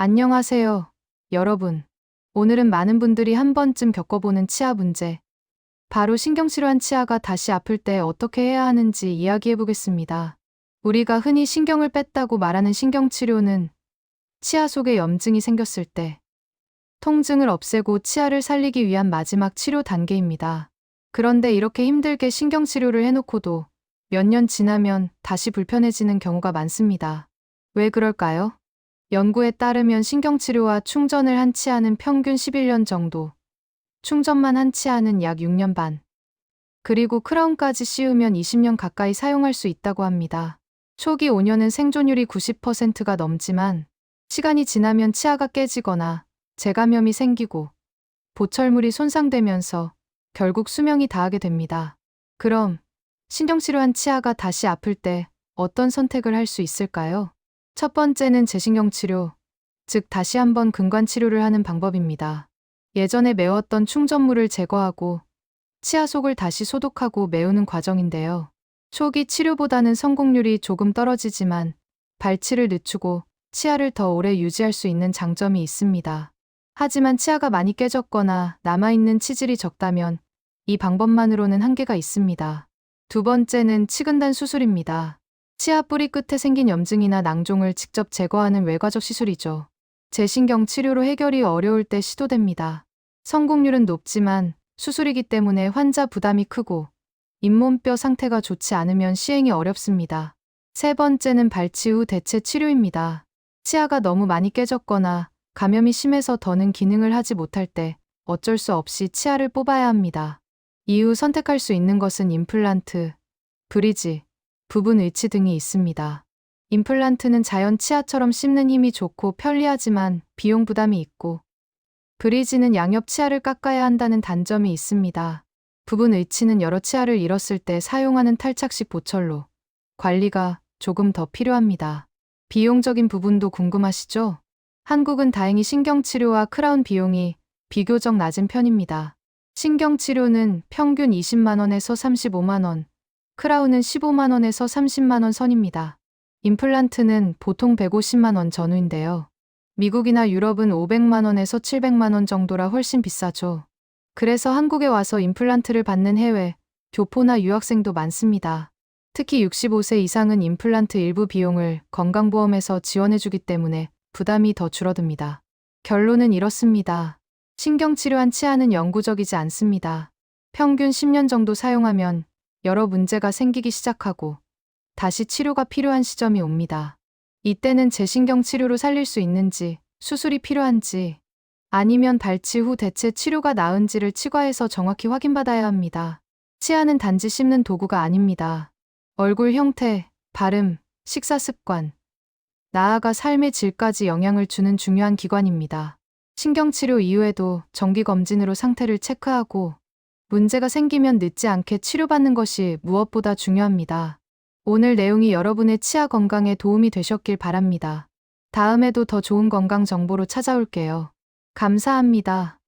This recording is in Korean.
안녕하세요, 여러분. 오늘은 많은 분들이 한 번쯤 겪어보는 치아 문제, 바로 신경치료한 치아가 다시 아플 때 어떻게 해야 하는지 이야기해보겠습니다. 우리가 흔히 신경을 뺐다고 말하는 신경치료는 치아 속에 염증이 생겼을 때 통증을 없애고 치아를 살리기 위한 마지막 치료 단계입니다. 그런데 이렇게 힘들게 신경치료를 해놓고도 몇 년 지나면 다시 불편해지는 경우가 많습니다. 왜 그럴까요? 연구에 따르면 신경치료와 충전을 한 치아는 평균 11년 정도, 충전만 한 치아는 약 6년 반, 그리고 크라운까지 씌우면 20년 가까이 사용할 수 있다고 합니다. 초기 5년은 생존율이 90%가 넘지만 시간이 지나면 치아가 깨지거나 재감염이 생기고 보철물이 손상되면서 결국 수명이 다하게 됩니다. 그럼 신경치료한 치아가 다시 아플 때 어떤 선택을 할 수 있을까요? 첫 번째는 재신경치료, 즉 다시 한번 근관치료를 하는 방법입니다. 예전에 메웠던 충전물을 제거하고 치아 속을 다시 소독하고 메우는 과정인데요. 초기 치료보다는 성공률이 조금 떨어지지만 발치를 늦추고 치아를 더 오래 유지할 수 있는 장점이 있습니다. 하지만 치아가 많이 깨졌거나 남아있는 치질이 적다면 이 방법만으로는 한계가 있습니다. 두 번째는 치근단 수술입니다. 치아 뿌리 끝에 생긴 염증이나 낭종을 직접 제거하는 외과적 시술이죠. 재신경 치료로 해결이 어려울 때 시도됩니다. 성공률은 높지만 수술이기 때문에 환자 부담이 크고 잇몸뼈 상태가 좋지 않으면 시행이 어렵습니다. 세 번째는 발치 후 대체 치료입니다. 치아가 너무 많이 깨졌거나 감염이 심해서 더는 기능을 하지 못할 때 어쩔 수 없이 치아를 뽑아야 합니다. 이후 선택할 수 있는 것은 임플란트, 브리지, 부분 의치 등이 있습니다. 임플란트는 자연 치아처럼 씹는 힘이 좋고 편리하지만 비용 부담이 있고, 브리지는 양옆 치아를 깎아야 한다는 단점이 있습니다. 부분 의치는 여러 치아를 잃었을 때 사용하는 탈착식 보철로 관리가 조금 더 필요합니다. 비용적인 부분도 궁금하시죠? 한국은 다행히 신경치료와 크라운 비용이 비교적 낮은 편입니다. 신경치료는 평균 20만 원에서 35만 원, 크라운은 15만 원에서 30만 원 선입니다. 임플란트는 보통 150만 원 전후인데요. 미국이나 유럽은 500만 원에서 700만 원 정도라 훨씬 비싸죠. 그래서 한국에 와서 임플란트를 받는 해외, 교포나 유학생도 많습니다. 특히 65세 이상은 임플란트 일부 비용을 건강보험에서 지원해주기 때문에 부담이 더 줄어듭니다. 결론은 이렇습니다. 신경치료한 치아는 영구적이지 않습니다. 평균 10년 정도 사용하면 여러 문제가 생기기 시작하고 다시 치료가 필요한 시점이 옵니다. 이때는 재신경 치료로 살릴 수 있는지, 수술이 필요한지, 아니면 발치 후 대체 치료가 나은지를 치과에서 정확히 확인받아야 합니다. 치아는 단지 씹는 도구가 아닙니다. 얼굴 형태, 발음, 식사 습관, 나아가 삶의 질까지 영향을 주는 중요한 기관입니다. 신경치료 이후에도 정기검진으로 상태를 체크하고 문제가 생기면 늦지 않게 치료받는 것이 무엇보다 중요합니다. 오늘 내용이 여러분의 치아 건강에 도움이 되셨길 바랍니다. 다음에도 더 좋은 건강 정보로 찾아올게요. 감사합니다.